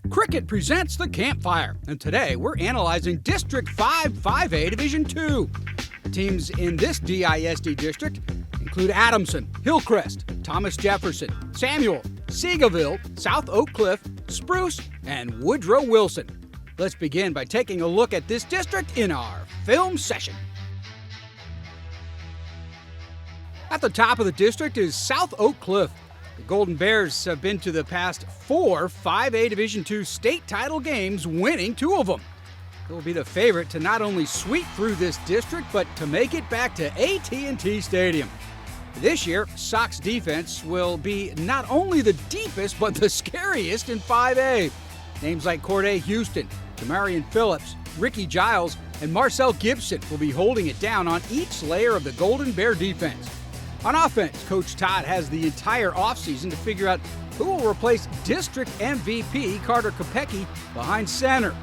Cricket presents The Campfire, and today we're analyzing District 5 5A Division 2. The teams in this DISD district include Adamson, Hillcrest, Thomas Jefferson, Samuel, Seagoville, South Oak Cliff, Spruce, and Woodrow Wilson. Let's begin by taking a look at this district in our film session. At the top of the district is South Oak Cliff. The Golden Bears have been to the past 4 5A Division II state title games, winning 2 of them. They'll be the favorite to not only sweep through this district, but to make it back to AT&T Stadium. This year, Sox defense will be not only the deepest, but the scariest in 5A. Names like Corday Houston, Jamarian Phillips, Ricky Giles, and Marcel Gibson will be holding it down on each layer of the Golden Bear defense. On offense, Coach Todd has the entire offseason to figure out who will replace district MVP Carter Kopecky behind center.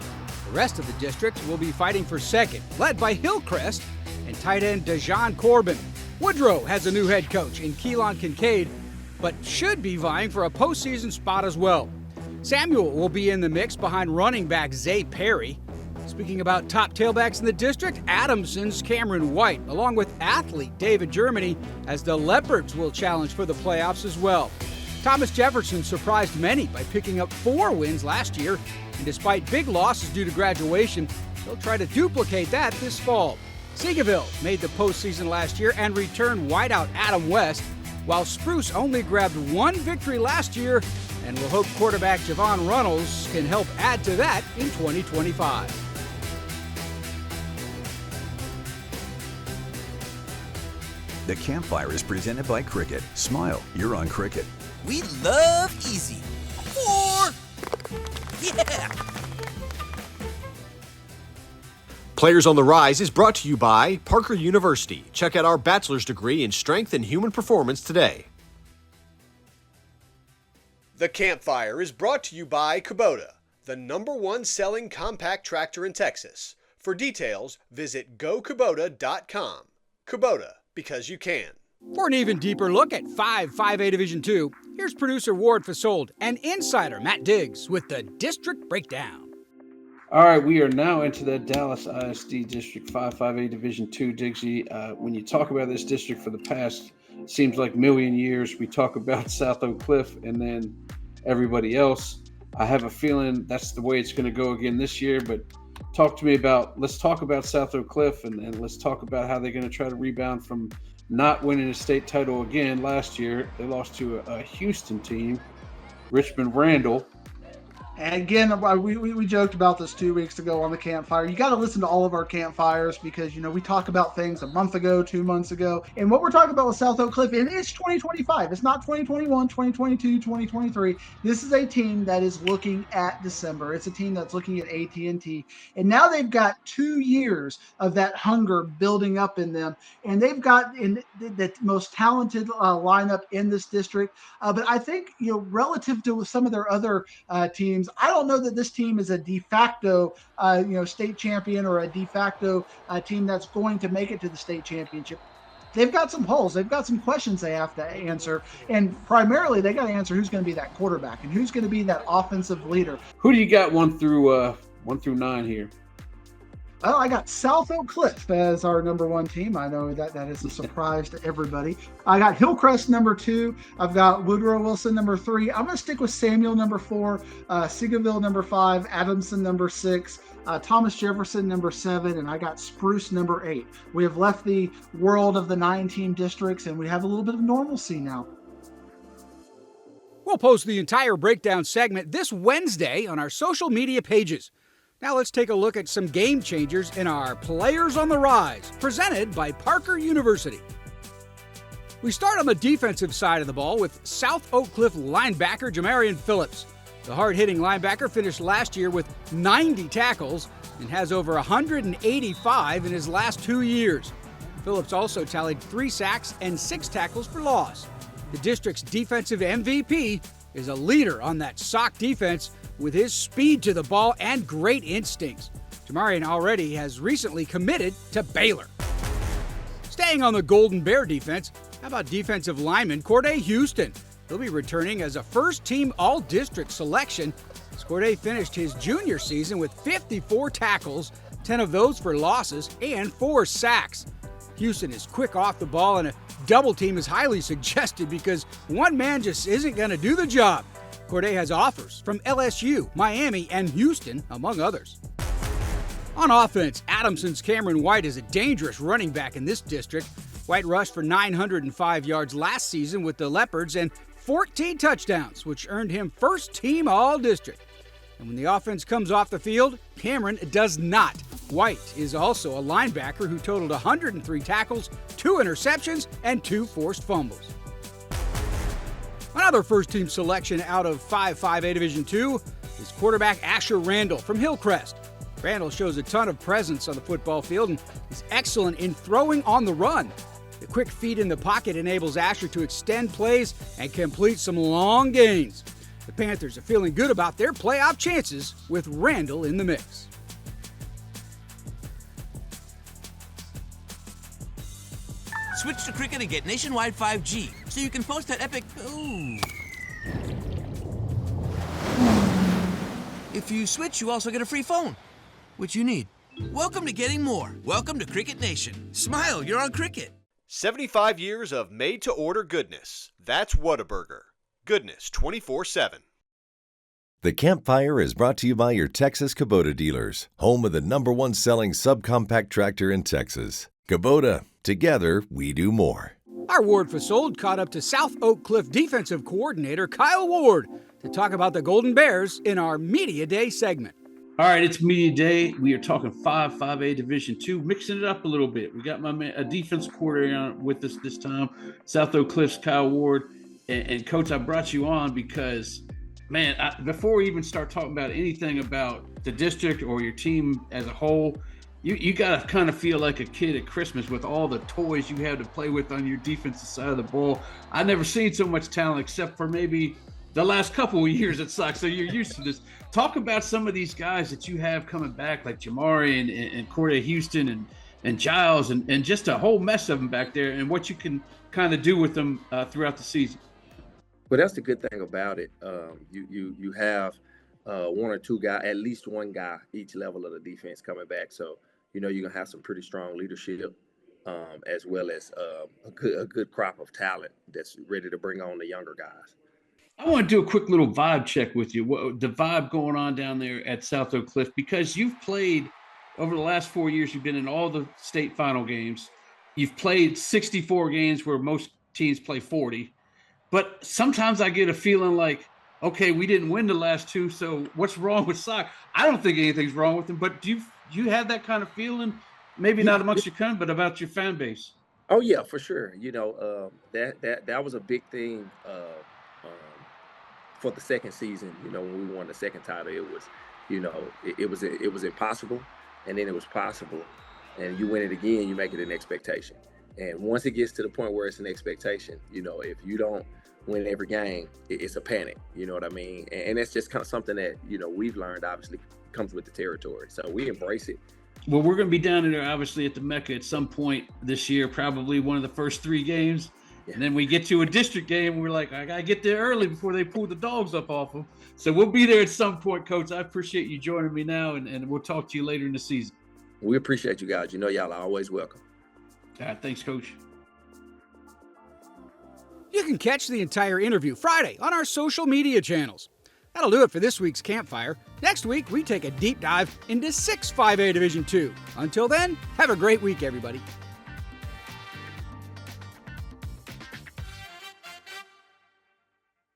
The rest of the district will be fighting for second, led by Hillcrest and tight end Dejon Corbin. Woodrow has a new head coach in Keelan Kincaid, but should be vying for a postseason spot as well. Samuel will be in the mix behind running back Zay Perry. Speaking about top tailbacks in the district, Adamson's Cameron White, along with athlete David Germany, as the Leopards will challenge for the playoffs as well. Thomas Jefferson surprised many by picking up 4 wins last year, and despite big losses due to graduation, they'll try to duplicate that this fall. Seagoville made the postseason last year and returned wideout Adam West, while Spruce only grabbed 1 victory last year, and will hope quarterback Javon Runnels can help add to that in 2025. The Campfire is presented by Cricket. Smile, you're on Cricket. We love easy. 4! Yeah! Players on the Rise is brought to you by Parker University. Check out our bachelor's degree in strength and human performance today. The Campfire is brought to you by Kubota, the #1 selling compact tractor in Texas. For details, visit gokubota.com. Kubota, because you can. For an even deeper look at 5A Division II, here's producer Ward Fasold and insider Matt Diggs with the District Breakdown. All right, we are now into the Dallas ISD District 5A Division II. Diggsy, when you talk about this district for the past, seems like million years, we talk about South Oak Cliff and then everybody else. I have a feeling that's the way it's going to go again this year, but let's talk about South Oak Cliff and let's talk about how they're going to try to rebound from not winning a state title again last year. They lost to a Houston team, Richmond Randall. And again, we joked about this 2 weeks ago on the Campfire. You got to listen to all of our campfires because, we talk about things a month ago, 2 months ago. And what we're talking about with South Oak Cliff, and it's 2025. It's not 2021, 2022, 2023. This is a team that is looking at December. It's a team that's looking at AT&T. And now they've got 2 years of that hunger building up in them. And they've got the most talented lineup in this district. But I think, relative to some of their other teams, I don't know that this team is a de facto, state champion or a de facto team that's going to make it to the state championship. They've got some holes. They've got some questions they have to answer. And primarily, they got to answer who's going to be that quarterback and who's going to be that offensive leader. Who do you got 1 through 9 here? Well, I got South Oak Cliff as our #1 team. I know that is a surprise to everybody. I got Hillcrest #2. I've got Woodrow Wilson #3. I'm going to stick with Samuel #4, Seagoville #5, Adamson #6, Thomas Jefferson #7, and I got Spruce #8. We have left the world of the 9-team districts, and we have a little bit of normalcy now. We'll post the entire breakdown segment this Wednesday on our social media pages. Now let's take a look at some game changers in our Players on the Rise, presented by Parker University. We start on the defensive side of the ball with South Oak Cliff linebacker Jamarian Phillips. The hard-hitting linebacker finished last year with 90 tackles and has over 185 in his last 2 years. Phillips also tallied 3 sacks and 6 tackles for loss. The district's defensive MVP is a leader on that Sock defense with his speed to the ball and great instincts. Jamarian already has recently committed to Baylor. Staying on the Golden Bear defense, how about defensive lineman Corday Houston? He'll be returning as a first-team All-District selection Corday finished his junior season with 54 tackles, 10 of those for losses, and 4 sacks. Houston is quick off the ball, and a double team is highly suggested because one man just isn't going to do the job. Corday has offers from LSU, Miami, and Houston, among others. On offense, Adamson's Cameron White is a dangerous running back in this district. White rushed for 905 yards last season with the Leopards and 14 touchdowns, which earned him first team All-District. And when the offense comes off the field, Cameron does not. White is also a linebacker who totaled 103 tackles, 2 interceptions, and 2 forced fumbles. Another first-team selection out of 5A Division II is quarterback Asher Randall from Hillcrest. Randall shows a ton of presence on the football field and is excellent in throwing on the run. The quick feet in the pocket enables Asher to extend plays and complete some long gains. The Panthers are feeling good about their playoff chances with Randall in the mix. Switch to Cricket and get nationwide 5G so you can post that epic ooh. If you switch, you also get a free phone, which you need. Welcome to getting more. Welcome to Cricket Nation. Smile, you're on Cricket. 75 years of made-to-order goodness. That's Whataburger. Goodness 24/7. The Campfire is brought to you by your Texas Kubota dealers, home of the #1 selling subcompact tractor in Texas. Kubota, together we do more. Our Ward Fasold caught up to South Oak Cliff defensive coordinator Kyle Ward to talk about the Golden Bears in our Media Day segment. All right, it's Media Day. We are talking 5A Division II, mixing it up a little bit. We got my man, a defense coordinator with us this time, South Oak Cliff's Kyle Ward. And Coach, I brought you on because, man, before we even start talking about anything about the district or your team as a whole, you got to kind of feel like a kid at Christmas with all the toys you have to play with on your defensive side of the ball. I've never seen so much talent except for maybe the last couple of years at Sox, so you're used to this. Talk about some of these guys that you have coming back, like Jamari and Corday Houston and Giles and just a whole mess of them back there, and what you can kind of do with them throughout the season. Well, that's the good thing about it. You have one or two guys, at least one guy each level of the defense coming back. So, you're going to have some pretty strong leadership as well as a good crop of talent that's ready to bring on the younger guys. I want to do a quick little vibe check with you. The vibe going on down there at South Oak Cliff, because you've played over the last 4 years, you've been in all the state final games. You've played 64 games where most teams play 40. But sometimes I get a feeling like, okay, we didn't win the last 2, so what's wrong with Sox? I don't think anything's wrong with them, but do you have that kind of feeling? Maybe not amongst your country, but about your fan base. Oh yeah, for sure. That was a big thing for the second season. When we won the second title, it was, it was impossible, and then it was possible, and you win it again, you make it an expectation. And once it gets to the point where it's an expectation, if you don't win every game, it's a panic. You know what I mean? And that's just kind of something that, we've learned, obviously, comes with the territory. So we embrace it. Well, we're going to be down there, obviously, at the Mecca at some point this year, probably one of the first 3 games. Yeah. And then we get to a district game, and we're like, I got to get there early before they pull the dogs up off them. So we'll be there at some point, Coach. I appreciate you joining me now, and we'll talk to you later in the season. We appreciate you guys. Y'all are always welcome. All right, thanks, Coach. You can catch the entire interview Friday on our social media channels. That'll do it for this week's Campfire. Next week, we take a deep dive into 5A Division II. Until then, have a great week, everybody.